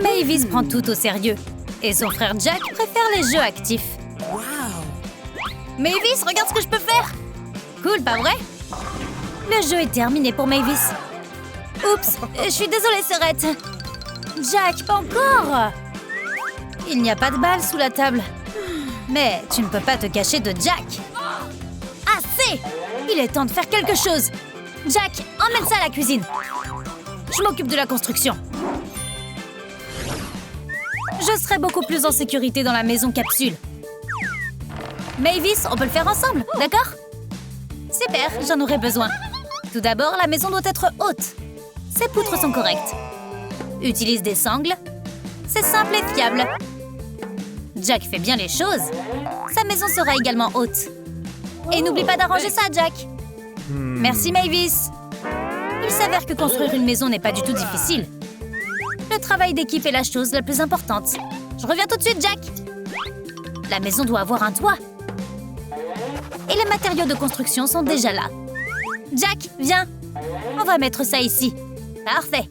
Mavis prend tout au sérieux. Et son frère Jack préfère les jeux actifs. Mavis, regarde ce que je peux faire! Cool, pas vrai? Le jeu est terminé pour Mavis. Oups, je suis désolée, Sœurette. Jack, pas encore! Il n'y a pas de balle sous la table. Mais tu ne peux pas te cacher de Jack. Assez! Il est temps de faire quelque chose. Jack, emmène ça à la cuisine. Je m'occupe de la construction. Je serai beaucoup plus en sécurité dans la maison capsule. Mavis, on peut le faire ensemble, d'accord? Super, j'en aurai besoin. Tout d'abord, la maison doit être haute. Ces poutres sont correctes. Utilise des sangles. C'est simple et fiable. Jack fait bien les choses. Sa maison sera également haute. Et n'oublie pas d'arranger ça, Jack. Merci, Mavis. Il s'avère que construire une maison n'est pas du tout difficile. Le travail d'équipe est la chose la plus importante. Je reviens tout de suite, Jack. La maison doit avoir un toit. Et les matériaux de construction sont déjà là. Jack, viens. On va mettre ça ici. Parfait.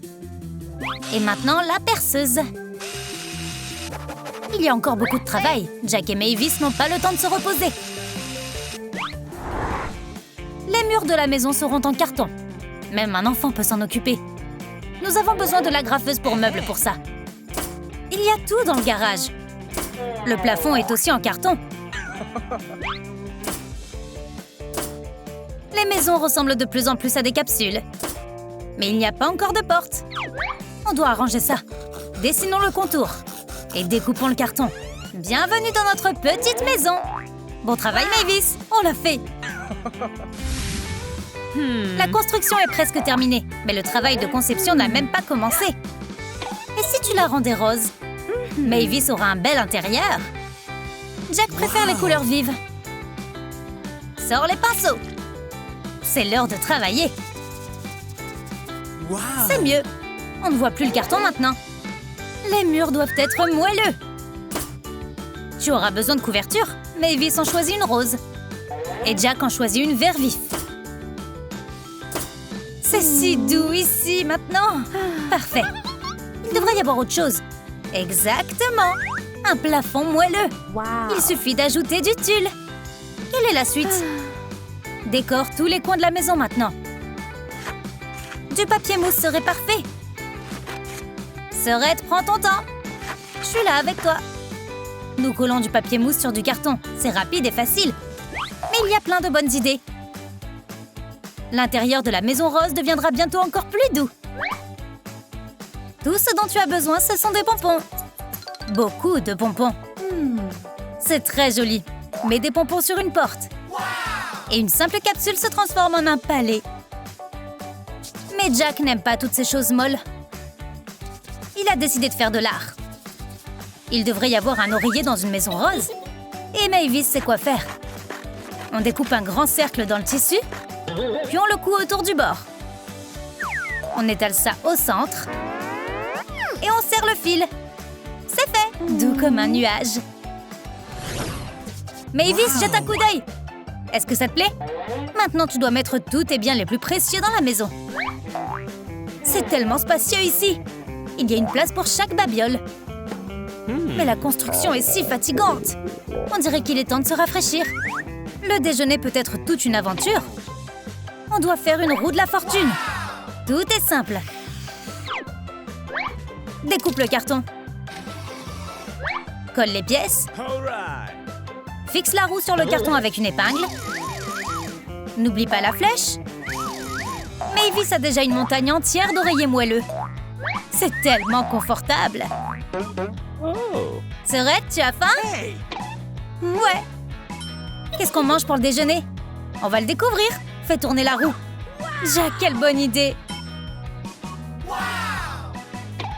Et maintenant, la perceuse. Il y a encore beaucoup de travail. Jack et Mavis n'ont pas le temps de se reposer. Les murs de la maison seront en carton. Même un enfant peut s'en occuper. Nous avons besoin de l'agrafeuse pour meubles pour ça. Il y a tout dans le garage. Le plafond est aussi en carton. Les maisons ressemblent de plus en plus à des capsules. Mais il n'y a pas encore de porte. On doit arranger ça. Dessinons le contour. Et découpons le carton. Bienvenue dans notre petite maison. Bon travail, Mavis. On l'a fait. La construction est presque terminée. Mais le travail de conception n'a même pas commencé. Et si tu la rendais rose? Mavis aura un bel intérieur. Jack préfère les couleurs vives. Sors les pinceaux. C'est l'heure de travailler. C'est mieux. On ne voit plus le carton maintenant. Les murs doivent être moelleux. Tu auras besoin de couverture. Mavis en choisit une rose. Et Jack en choisit une vert vif. C'est si doux ici, maintenant. Parfait. Il devrait y avoir autre chose. Exactement. Un plafond moelleux. Il suffit d'ajouter du tulle. Quelle est la suite? Décore tous les coins de la maison maintenant. Du papier mousse serait parfait. Sœurette, prends ton temps. Je suis là avec toi. Nous collons du papier mousse sur du carton. C'est rapide et facile. Mais il y a plein de bonnes idées. L'intérieur de la maison rose deviendra bientôt encore plus doux. Tout ce dont tu as besoin, ce sont des pompons. Beaucoup de pompons. C'est très joli. Mets des pompons sur une porte. Et une simple capsule se transforme en un palais. Mais Jack n'aime pas toutes ces choses molles. Il a décidé de faire de l'art. Il devrait y avoir un oreiller dans une maison rose. Et Mavis sait quoi faire. On découpe un grand cercle dans le tissu, puis on le coud autour du bord. On étale ça au centre. Et on serre le fil. C'est fait! Doux comme un nuage. Mavis, jette un coup d'œil. Est-ce que ça te plaît? Maintenant, tu dois mettre tous tes biens les plus précieux dans la maison. C'est tellement spacieux ici. Il y a une place pour chaque babiole. Mais la construction est si fatigante. On dirait qu'il est temps de se rafraîchir. Le déjeuner peut être toute une aventure. On doit faire une roue de la fortune. Tout est simple. Découpe le carton. Colle les pièces. Fixe la roue sur le carton avec une épingle. N'oublie pas la flèche. Mavis a déjà une montagne entière d'oreillers moelleux. C'est tellement confortable. Sœurette, tu as faim? Ouais. Qu'est-ce qu'on mange pour le déjeuner? On va le découvrir. Fais tourner la roue. Jack, quelle bonne idée.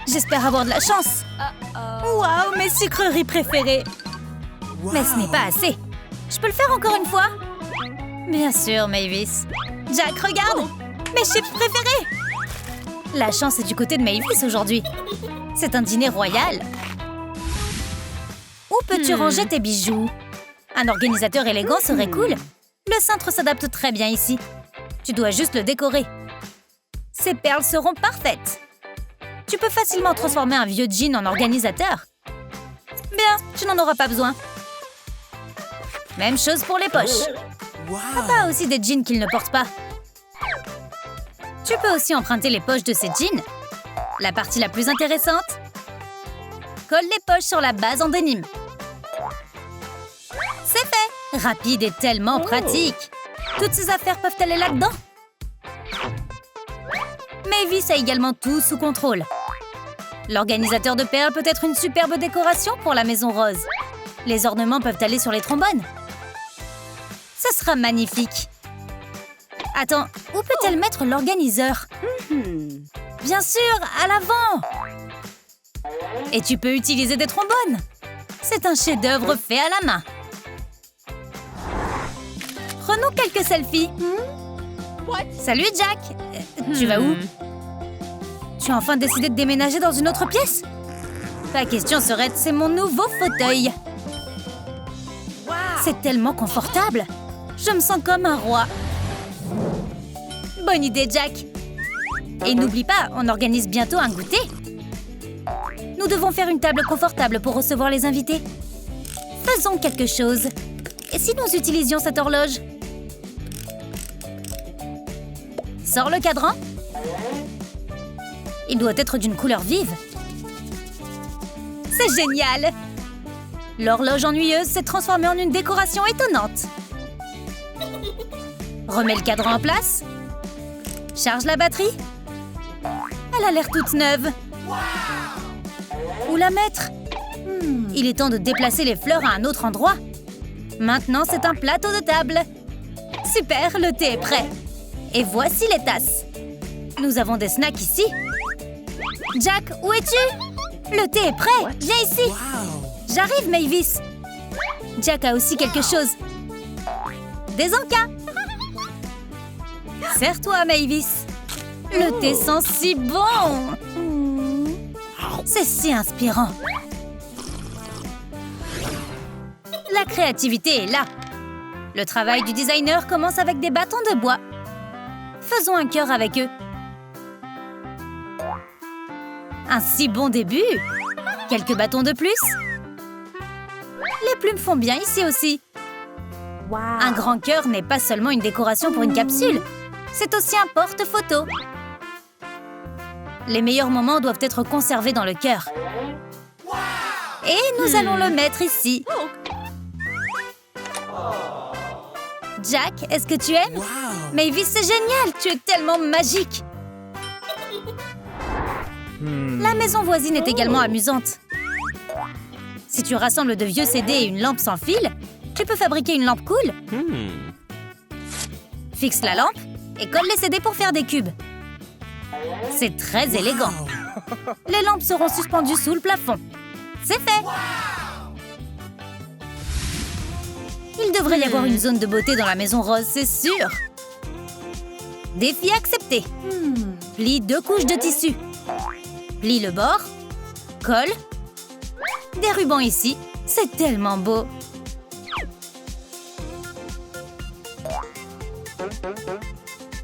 J'espère avoir de la chance. Waouh, mes sucreries préférées. Mais ce n'est pas assez. Je peux le faire encore une fois? Bien sûr, Mavis. Jack, regarde! Mes chips préférés! La chance est du côté de Mavis aujourd'hui. C'est un dîner royal. Où peux-tu ranger tes bijoux? Un organisateur élégant serait cool. Le cintre s'adapte très bien ici. Tu dois juste le décorer. Ces perles seront parfaites. Tu peux facilement transformer un vieux jean en organisateur. Bien, tu n'en auras pas besoin. Même chose pour les poches. Papa a aussi des jeans qu'il ne porte pas. Tu peux aussi emprunter les poches de ces jeans. La partie la plus intéressante, colle les poches sur la base en dénime. C'est fait! Rapide et tellement pratique. Toutes ces affaires peuvent aller là-dedans. Mavis a également tout sous contrôle. L'organisateur de perles peut être une superbe décoration pour la maison rose. Les ornements peuvent aller sur les trombones. Ce sera magnifique. Attends, où peut-elle mettre l'organiseur? Bien sûr, à l'avant! Et tu peux utiliser des trombones. C'est un chef-d'œuvre fait à la main. Prenons quelques selfies. Salut Jack! Tu vas où? Tu as enfin décidé de déménager dans une autre pièce? Ta question serait, c'est mon nouveau fauteuil. C'est tellement confortable. Je me sens comme un roi. Bonne idée, Jack. Et n'oublie pas, on organise bientôt un goûter. Nous devons faire une table confortable pour recevoir les invités. Faisons quelque chose. Et si nous utilisions cette horloge? Sors le cadran. Il doit être d'une couleur vive. C'est génial! L'horloge ennuyeuse s'est transformée en une décoration étonnante. Remets le cadran en place. Charge la batterie. Elle a l'air toute neuve. Où la mettre? Il est temps de déplacer les fleurs à un autre endroit. Maintenant, c'est un plateau de table. Super, le thé est prêt. Et voici les tasses. Nous avons des snacks ici. Jack, où es-tu? Le thé est prêt. Viens ici. J'arrive, Mavis. Jack a aussi quelque chose. Des encas. Serre-toi, Mavis. Le thé sent si bon. C'est si inspirant. La créativité est là. Le travail du designer commence avec des bâtons de bois. Faisons un cœur avec eux. Un si bon début. Quelques bâtons de plus. Les plumes font bien ici aussi. Un grand cœur n'est pas seulement une décoration pour une capsule. C'est aussi un porte-photo. Les meilleurs moments doivent être conservés dans le cœur. Et nous allons le mettre ici. Jack, est-ce que tu aimes? Mavis, c'est génial! Tu es tellement magique! La maison voisine est également amusante. Si tu rassembles de vieux CD et une lampe sans fil, tu peux fabriquer une lampe cool. Fixe la lampe et colle les CD pour faire des cubes. C'est très élégant. Les lampes seront suspendues sous le plafond. C'est fait! Il devrait y avoir une zone de beauté dans la maison rose, c'est sûr. Défi accepté. Plie 2 couches de tissu. Plie le bord. Colle. Des rubans ici. C'est tellement beau.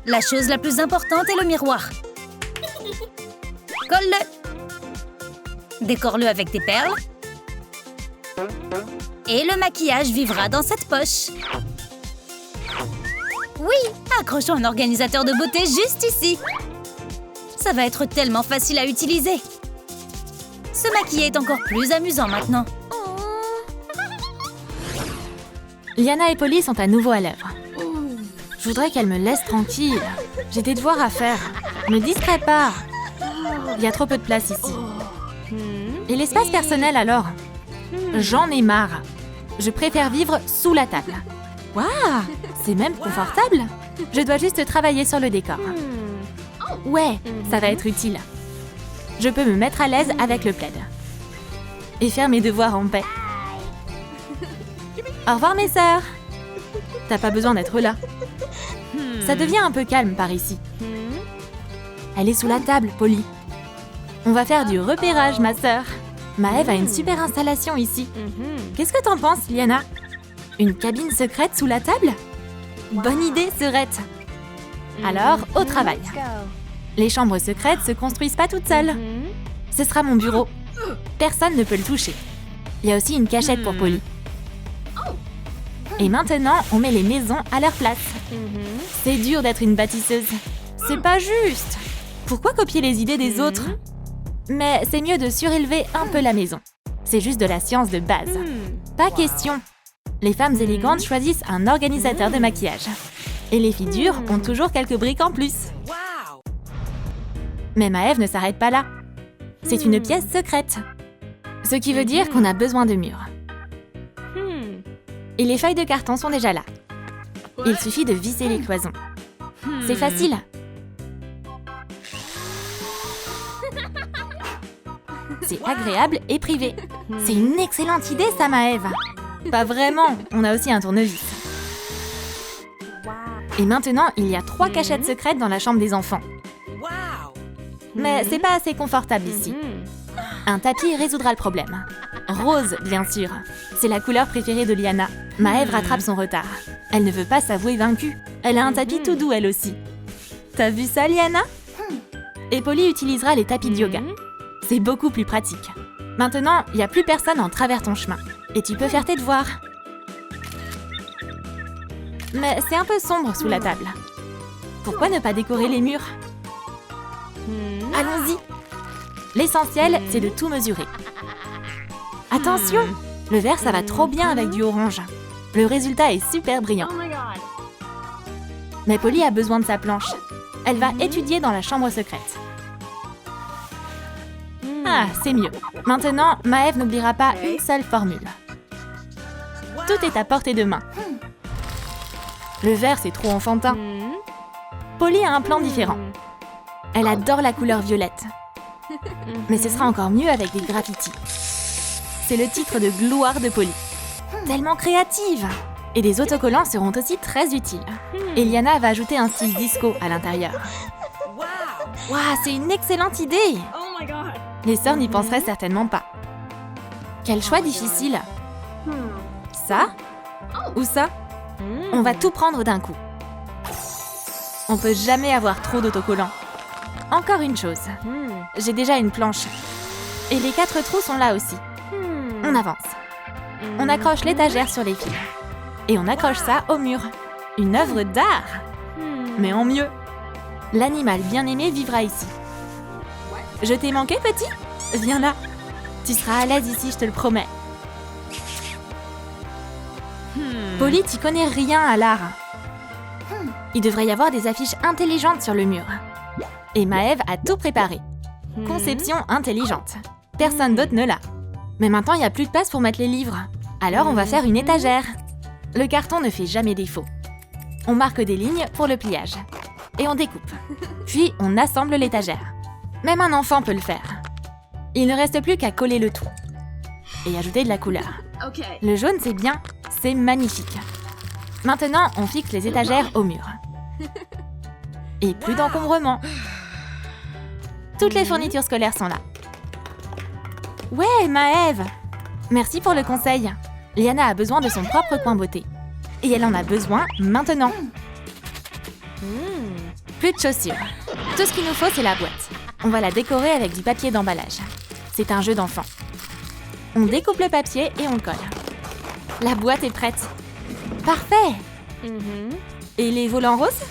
La chose la plus importante est le miroir. Colle-le. Décore-le avec des perles. Et le maquillage vivra dans cette poche. Oui, accrochons un organisateur de beauté juste ici. Ça va être tellement facile à utiliser. Se maquiller est encore plus amusant maintenant. Liana et Polly sont à nouveau à l'œuvre. Je voudrais qu'elles me laissent tranquille. J'ai des devoirs à faire. Me distrais pas. Il y a trop peu de place ici. Et l'espace personnel alors? J'en ai marre. Je préfère vivre sous la table. Waouh, c'est même confortable. Je dois juste travailler sur le décor. Ouais, ça va être utile. Je peux me mettre à l'aise avec le plaid. Et faire mes devoirs en paix. Au revoir mes sœurs. T'as pas besoin d'être là. Ça devient un peu calme par ici. Elle est sous la table, Polly. On va faire du repérage, ma sœur. Maëve a une super installation ici. Qu'est-ce que t'en penses, Liana? Une cabine secrète sous la table? Bonne idée, sœurette. Alors, au travail. Les chambres secrètes se construisent pas toutes seules. Ce sera mon bureau. Personne ne peut le toucher. Il y a aussi une cachette pour Polly. Et maintenant, on met les maisons à leur place. C'est dur d'être une bâtisseuse. C'est pas juste. Pourquoi copier les idées des autres? Mais c'est mieux de surélever un peu la maison. C'est juste de la science de base. Pas question. Les femmes élégantes choisissent un organisateur de maquillage. Et les filles dures ont toujours quelques briques en plus. Mais Maëve ne s'arrête pas là. C'est une pièce secrète. Ce qui veut dire qu'on a besoin de murs. Et les feuilles de carton sont déjà là. Il suffit de visser les cloisons. C'est facile. C'est agréable et privé. C'est une excellente idée, ça, Maëve. Pas vraiment, on a aussi un tournevis. Et maintenant, il y a 3 cachettes secrètes dans la chambre des enfants. Mais c'est pas assez confortable ici. Un tapis résoudra le problème. Rose, bien sûr. C'est la couleur préférée de Liana. Maëve rattrape son retard. Elle ne veut pas s'avouer vaincue. Elle a un tapis tout doux, elle aussi. T'as vu ça, Liana? Et Polly utilisera les tapis de yoga. C'est beaucoup plus pratique. Maintenant, il n'y a plus personne en travers ton chemin. Et tu peux faire tes devoirs. Mais c'est un peu sombre sous la table. Pourquoi ne pas décorer les murs? Allons-y. L'essentiel, c'est de tout mesurer. Attention! Le vert, ça va trop bien avec du orange. Le résultat est super brillant. Mais Polly a besoin de sa planche. Elle va étudier dans la chambre secrète. Ah, c'est mieux. Maintenant, Maëve n'oubliera pas une seule formule. Tout est à portée de main. Le vert, c'est trop enfantin. Polly a un plan différent. Elle adore la couleur violette. Mais ce sera encore mieux avec des graffitis. C'est le titre de gloire de Polly. Tellement créative! Et des autocollants seront aussi très utiles. Eliana va ajouter un style disco à l'intérieur. Waouh, c'est une excellente idée! Les sœurs n'y penseraient certainement pas. Quel choix difficile! Ça? Ou ça? On va tout prendre d'un coup. On peut jamais avoir trop d'autocollants. Encore une chose. J'ai déjà une planche. Et les 4 trous sont là aussi. On avance. On accroche l'étagère sur les fils. Et on accroche ça au mur. Une œuvre d'art! Mais en mieux. L'animal bien-aimé vivra ici. Je t'ai manqué, petit? Viens là. Tu seras à l'aise ici, je te le promets. Polly, tu connais rien à l'art. Il devrait y avoir des affiches intelligentes sur le mur. Et Maëve a tout préparé. Conception intelligente. Personne d'autre ne l'a. Mais maintenant, il n'y a plus de place pour mettre les livres. Alors, on va faire une étagère. Le carton ne fait jamais défaut. On marque des lignes pour le pliage. Et on découpe. Puis, on assemble l'étagère. Même un enfant peut le faire. Il ne reste plus qu'à coller le tout. Et ajouter de la couleur. Le jaune, c'est bien. C'est magnifique. Maintenant, on fixe les étagères au mur. Et plus d'encombrement. Toutes les fournitures scolaires sont là. Ouais, Maëve! Merci pour le conseil. Liana a besoin de son propre coin beauté. Et elle en a besoin maintenant. Plus de chaussures. Tout ce qu'il nous faut, c'est la boîte. On va la décorer avec du papier d'emballage. C'est un jeu d'enfant. On découpe le papier et on le colle. La boîte est prête. Parfait! Et les volants roses?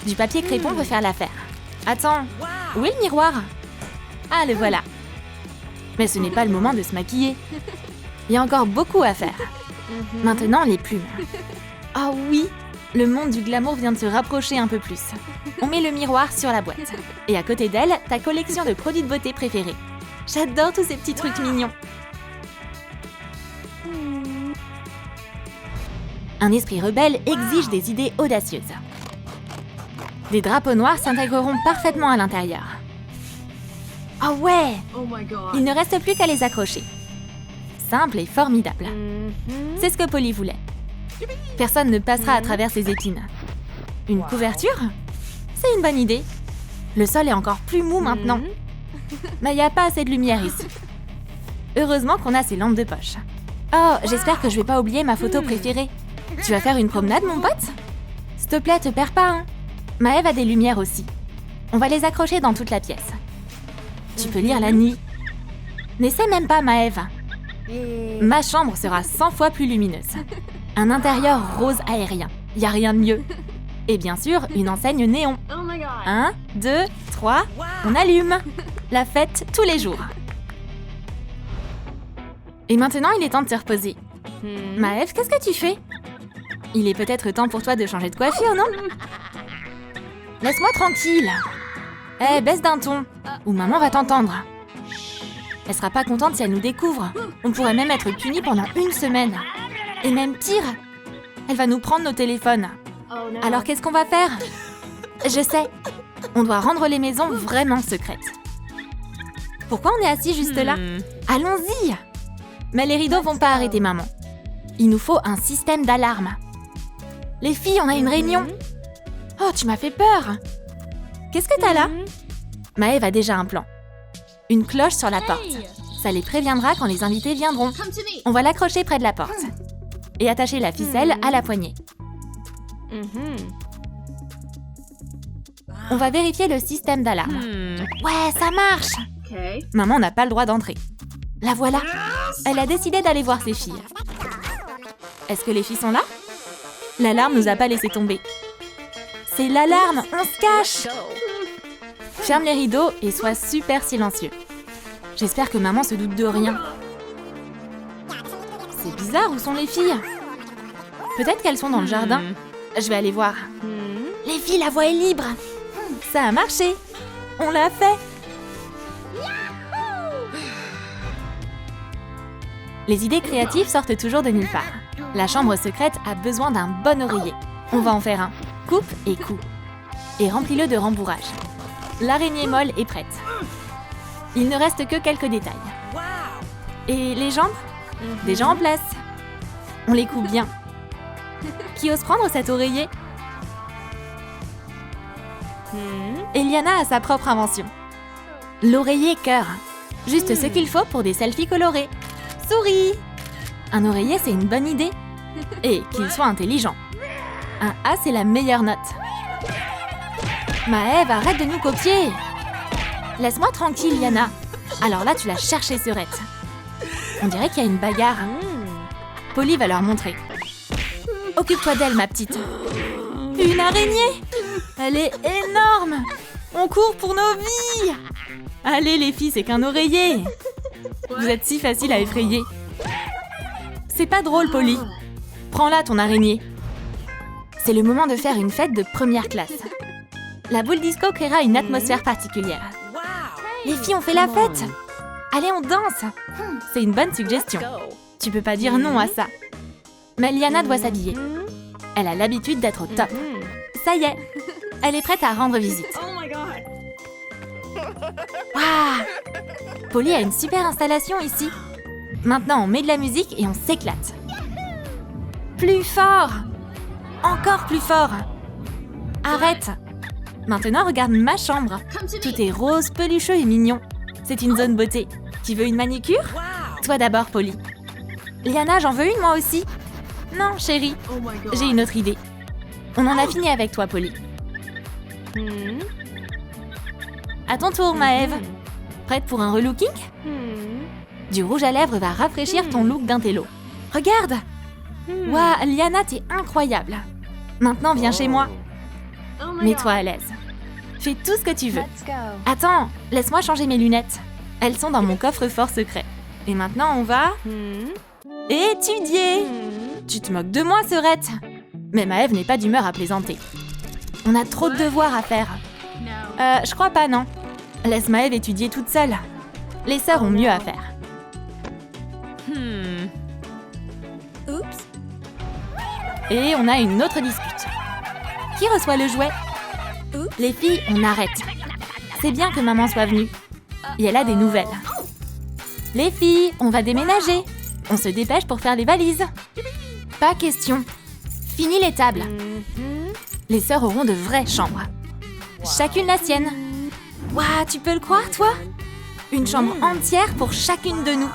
Du papier crépon peut faire l'affaire. Attends, où est le miroir? Ah, le voilà. Mais ce n'est pas le moment de se maquiller. Il y a encore beaucoup à faire. Maintenant, les plumes. Ah oui, le monde du glamour vient de se rapprocher un peu plus. On met le miroir sur la boîte. Et à côté d'elle, ta collection de produits de beauté préférés. J'adore tous ces petits trucs mignons. Un esprit rebelle exige des idées audacieuses. Des drapeaux noirs s'intégreront parfaitement à l'intérieur. Ah ouais! Il ne reste plus qu'à les accrocher. Simple et formidable. C'est ce que Polly voulait. Personne ne passera à travers ses épines. Une couverture? C'est une bonne idée. Le sol est encore plus mou maintenant. Mais il n'y a pas assez de lumière ici. Heureusement qu'on a ces lampes de poche. Oh, j'espère que je vais pas oublier ma photo préférée. Tu vas faire une promenade, mon pote? S'il te plaît, te perds pas, hein? Maëve a des lumières aussi. On va les accrocher dans toute la pièce. Tu peux lire la nuit. N'essaie même pas, Maëve. Ma chambre sera 100 fois plus lumineuse. Un intérieur rose aérien. Y a rien de mieux. Et bien sûr, une enseigne néon. 1, 2, 3, on allume. La fête tous les jours. Et maintenant, il est temps de se reposer. Maëve, qu'est-ce que tu fais? Il est peut-être temps pour toi de changer de coiffure, non? Laisse-moi tranquille. Eh, baisse d'un ton, ou maman va t'entendre. Elle sera pas contente si elle nous découvre. On pourrait même être punis pendant 1 semaine. Et même pire, elle va nous prendre nos téléphones. Alors qu'est-ce qu'on va faire? Je sais, on doit rendre les maisons vraiment secrètes. Pourquoi on est assis juste là? Allons-y! Mais les rideaux vont pas arrêter maman. Il nous faut un système d'alarme. Les filles, on a une réunion. Oh, tu m'as fait peur. Qu'est-ce que t'as là? Maëve a déjà un plan. Une cloche sur la porte. Ça les préviendra quand les invités viendront. On va l'accrocher près de la porte. Et attacher la ficelle à la poignée. On va vérifier le système d'alarme. Ouais, ça marche! Maman n'a pas le droit d'entrer. La voilà. Elle a décidé d'aller voir ses filles. Est-ce que les filles sont là? L'alarme nous a pas laissé tomber. C'est l'alarme, on se cache! Ferme les rideaux et sois super silencieux. J'espère que maman se doute de rien. C'est bizarre, où sont les filles? Peut-être qu'elles sont dans le jardin. Je vais aller voir. Les filles, la voie est libre. Ça a marché. On l'a fait. Les idées créatives sortent toujours de nulle part. La chambre secrète a besoin d'un bon oreiller. On va en faire un. Coupe et coupe. Et remplis-le de rembourrage. L'araignée molle est prête. Il ne reste que quelques détails. Et les jambes? Déjà en place. On les coupe bien. Qui ose prendre cet oreiller? Eliana a sa propre invention. L'oreiller cœur. Juste ce qu'il faut pour des selfies colorés. Souris! Un oreiller, c'est une bonne idée. Et qu'il soit intelligent. Un A, c'est la meilleure note. Maëve, arrête de nous copier! Laisse-moi tranquille, Yana. Alors là, tu l'as cherché, Serette. On dirait qu'il y a une bagarre. Polly va leur montrer. Occupe-toi d'elle, ma petite. Une araignée! Elle est énorme! On court pour nos vies! Allez, les filles, c'est qu'un oreiller! Vous êtes si facile à effrayer. C'est pas drôle, Polly. Prends-la, ton araignée. C'est le moment de faire une fête de première classe. La boule disco créera une atmosphère particulière. Les filles ont fait la fête! Allez, on danse! C'est une bonne suggestion. Tu peux pas dire non à ça. Mais Liana doit s'habiller. Elle a l'habitude d'être au top. Ça y est, elle est prête à rendre visite. Waouh! Polly a une super installation ici. Maintenant, on met de la musique et on s'éclate. Plus fort! Encore plus fort! Arrête! Maintenant, regarde ma chambre. Tout est rose, pelucheux et mignon. C'est une zone beauté. Tu veux une manicure? Toi d'abord, Polly. Liana, j'en veux une moi aussi. Non, chérie. J'ai une autre idée. On en a fini avec toi, Polly. À ton tour, Maëve. Prête pour un relooking? Du rouge à lèvres va rafraîchir ton look d'intello. Regarde! Waouh, Liana, t'es incroyable. Maintenant, viens chez moi. Mets-toi à l'aise. Fais tout ce que tu veux. Attends, laisse-moi changer mes lunettes. Elles sont dans mon coffre-fort secret. Et maintenant, on va... étudier! Tu te moques de moi, Serette? Mais Maëve n'est pas d'humeur à plaisanter. On a trop de devoirs à faire. Je crois pas, non. Laisse Maëve étudier toute seule. Les sœurs ont mieux à faire. Oups. Et on a une autre dispute. Qui reçoit le jouet? Les filles, on arrête. C'est bien que maman soit venue. Et elle a des nouvelles. Les filles, on va déménager. On se dépêche pour faire les valises. Pas question. Fini les tables. Les sœurs auront de vraies chambres. Chacune la sienne. Waouh, tu peux le croire, toi? Une chambre entière pour chacune de nous.